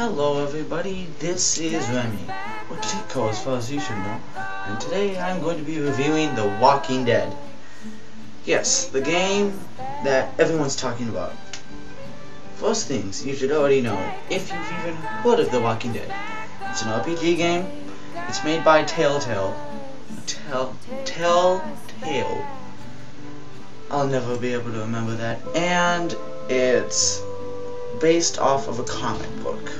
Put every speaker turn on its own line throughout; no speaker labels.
Hello everybody, this is Remy, or Tico as far as you should know, and today I'm going to be reviewing The Walking Dead. Yes, the game that everyone's talking about. First things you should already know, if you've even heard of The Walking Dead. It's an RPG game, it's made by Telltale. Telltale. I'll never be able to remember that. And it's based off of a comic book.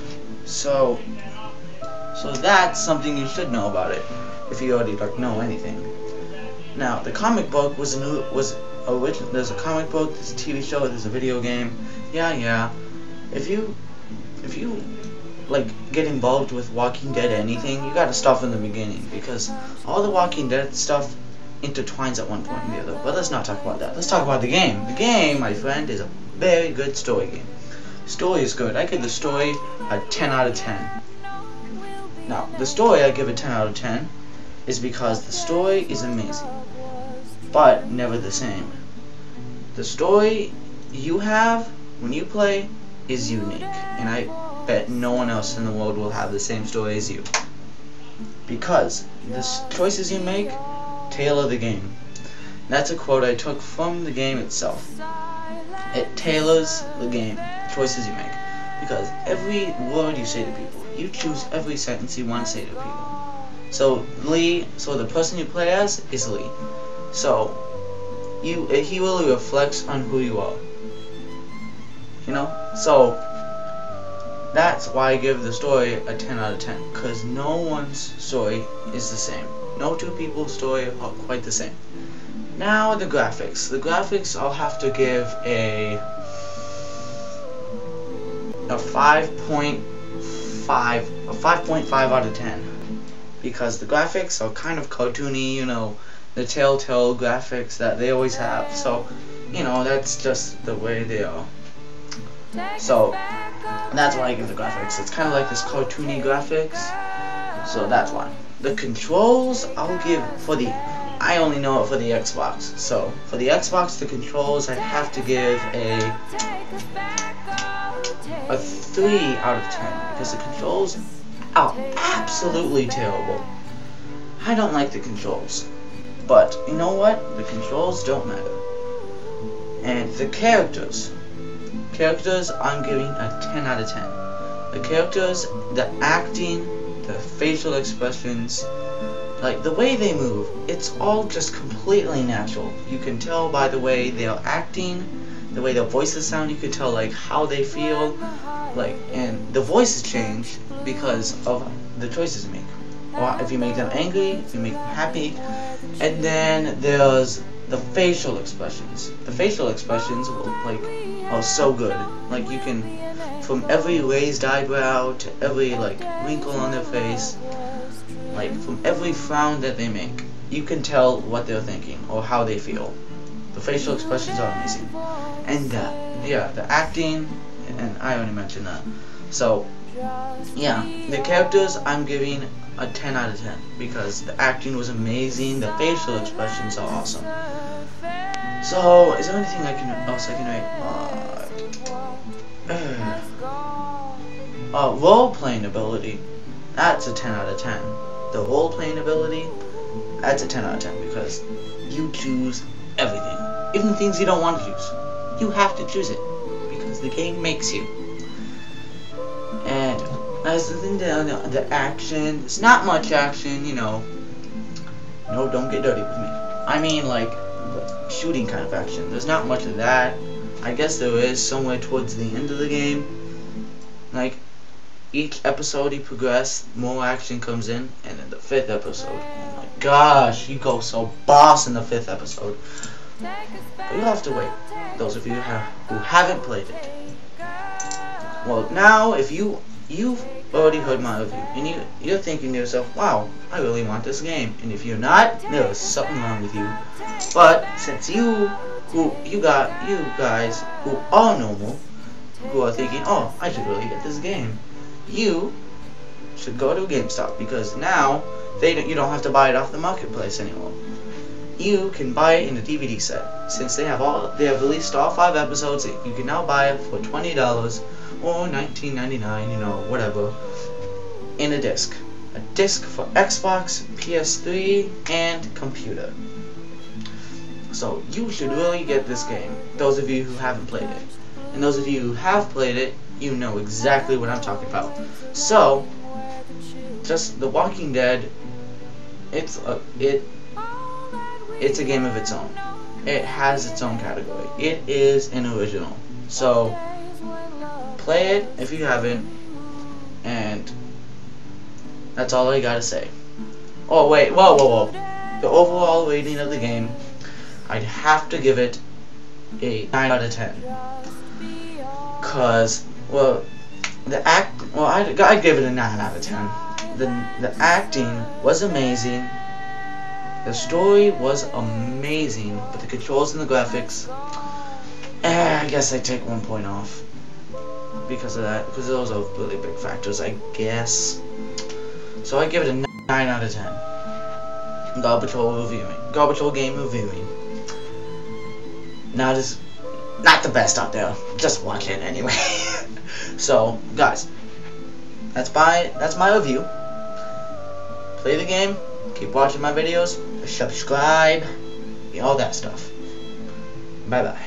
So that's something you should know about it, if you already don't know anything. Now, the comic book was original. There's a comic book, there's a TV show, there's a video game. Yeah. If you like get involved with Walking Dead or anything, you gotta start from the beginning, because all the Walking Dead stuff intertwines at one point or the other. But let's not talk about that. Let's talk about the game. The game, my friend, is a very good story game. Story is good. I give the story a 10 out of 10. Now, the story I give a 10 out of 10 is because the story is amazing, but never the same. The story you have when you play is unique, and I bet no one else in the world will have the same story as you, because the choices you make tailor the game. That's a quote I took from the game itself. It tailors the game, the choices you make, because every word you say to people, you choose every sentence you want to say to people. So the person you play as is Lee. So he really reflects on who you are. You know? So that's why I give the story a 10 out of 10, because no one's story is the same. No two people's story are quite the same. Now the graphics. The graphics I'll have to give a 5.5 out of 10, because the graphics are kind of cartoony, you know, the Telltale graphics that they always have. So, you know, that's just the way they are. So that's why I give the graphics. It's kind of like this cartoony graphics. So that's why. The controls I'll give I only know it for the Xbox. So for the Xbox, the controls I have to give a 3 out of 10, because the controls are absolutely terrible. I don't like the controls, but you know what? The controls don't matter. And the characters I'm giving a 10 out of 10. The characters, the acting, the facial expressions, like the way they move, it's all just completely natural. You can tell by the way they're acting, the way their voices sound. You can tell like how they feel, like, and the voices change because of the choices you make. Or if you make them angry, if you make them happy. And then there's the facial expressions. The facial expressions are so good. Like, you can, from every raised eyebrow to every wrinkle on their face, like from every frown that they make, you can tell what they're thinking or how they feel. The facial expressions are amazing. And the acting, and I already mentioned that. So yeah, the characters I'm giving a 10 out of 10, because the acting was amazing, the facial expressions are awesome. So is there anything else I can rate? Role-playing ability, that's a 10 out of 10. The role-playing ability, that's a 10 out of 10, because you choose everything, even things you don't want to choose. You have to choose it, because the game makes you. And as the action, it's not much action, you know. No, don't get dirty with me. I mean, like, shooting kind of action. There's not much of that. I guess there is somewhere towards the end of the game. Like, each episode you progress, more action comes in, and then the 5th episode, oh my gosh, you go so boss in the 5th episode. But you'll have to wait, those of you who haven't played it. Well, now, if you've already heard my review, and you're thinking to yourself, wow, I really want this game. And if you're not, there's something wrong with you. But since you guys who are normal, who are thinking, oh, I should really get this game, you should go to GameStop, because now you don't have to buy it off the marketplace anymore. You can buy it in a DVD set. Since they have released all 5 episodes, you can now buy it for $20 or $19.99, you know, whatever, in a disc. A disc for Xbox, PS3, and computer. So you should really get this game, those of you who haven't played it. And those of you who have played it, you know exactly what I'm talking about. So, just The Walking Dead, it's a game of its own. It has its own category. It is an original. So, play it if you haven't, and that's all I gotta say. Oh wait, whoa. The overall rating of the game, I'd have to give it a 9 out of 10. Cause, well, I'd give it a 9 out of 10. The acting was amazing. The story was amazing, but the controls and the graphics, I guess I take 1 point off because of that, because those are really big factors, I guess. So I give it a 9 out of 10. Gaw Patrol reviewing. Gaw Patrol game reviewing. Not the best out there. Just watch it anyway. So, guys, that's my review. Play the game. Keep watching my videos. Subscribe. All that stuff. Bye bye.